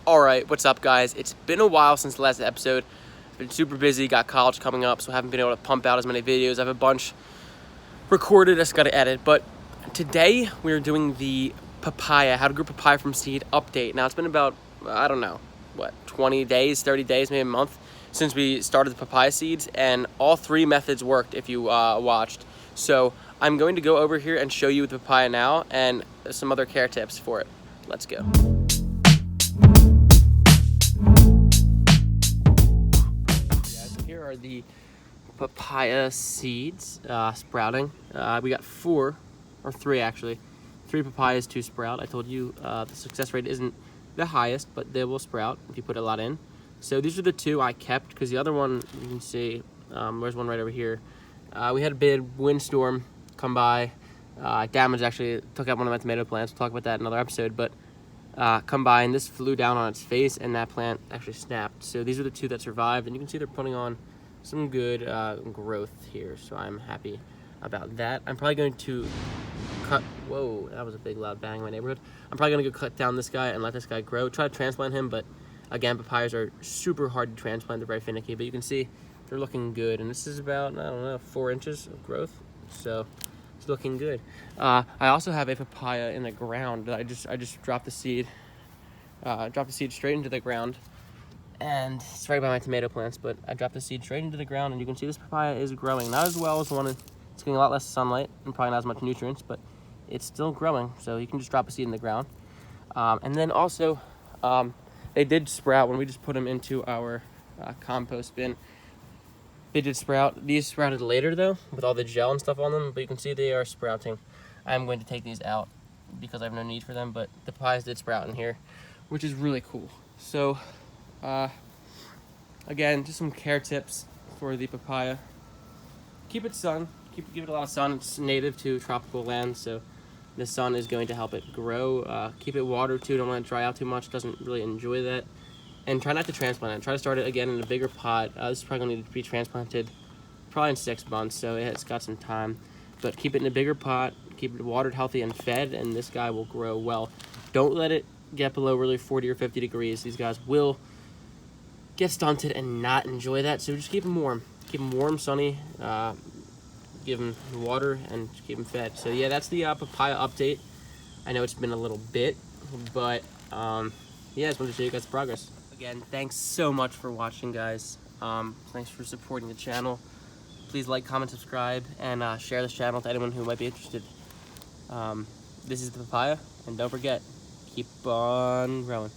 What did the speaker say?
Alright, what's up guys? It's been a while since the last episode. I've been super busy, got college coming up, so I haven't been able to pump out as many videos. I have a bunch recorded, I just gotta edit. But today we're doing the papaya, how to grow papaya from seed update. Now it's been about, I don't know, what, 20 days, 30 days, maybe a month since we started the papaya seeds, and all three methods worked if you watched. So I'm going to go over here and show you the papaya now and some other care tips for it. Let's go. Here are the papaya seeds sprouting. We got three actually. 3 papayas to sprout. I told you the success rate isn't the highest, but they will sprout if you put a lot in. So these are the 2 I kept because the other one, you can see, there's one right over here. We had a big windstorm come by. Damage actually took out one of my tomato plants. We'll talk about that in another episode, but come by and this flew down on its face and that plant actually snapped. So these are the 2 that survived, and you can see they're putting on some good growth here, so I'm happy about that. I'm probably going to cut, whoa, that was a big loud bang in my neighborhood. I'm probably going to go cut down this guy and let this guy grow. Try to transplant him, but again, papayas are super hard to transplant. They're very finicky, but you can see they're looking good. And this is about, I don't know, 4 inches of growth, so it's looking good. I also have a papaya in the ground that I just dropped the seed, straight into the ground. And it's right by my tomato plants, but I dropped the seed straight into the ground, and you can see this papaya is growing. Not as well as wanted. It's getting a lot less sunlight and probably not as much nutrients, but it's still growing. So you can just drop a seed in the ground. And then also, they did sprout when we just put them into our compost bin. They did sprout. These sprouted later though, with all the gel and stuff on them, but you can see they are sprouting. I'm going to take these out because I have no need for them, but the papayas did sprout in here, which is really cool. So, again, just some care tips for the papaya. Keep it give it a lot of sun. It's native to tropical land, so the sun is going to help it grow. Keep it watered too. Don't let it dry out too much. It doesn't really enjoy that. And try not to transplant it. Try to start it again in a bigger pot. This is probably going to need to be transplanted probably in 6 months, so it's got some time. But keep it in a bigger pot. Keep it watered, healthy, and fed, and this guy will grow well. Don't let it get below really 40 or 50 degrees. These guys will get stunted and not enjoy that, so just keep them warm. Keep them warm, sunny, give them water, and keep them fed. So yeah, that's the papaya update. I know it's been a little bit, but yeah, I just wanted to show you guys the progress. Again, thanks so much for watching, guys. Thanks for supporting the channel. Please like, comment, subscribe, and share this channel to anyone who might be interested. This is the papaya, and don't forget, keep on growing.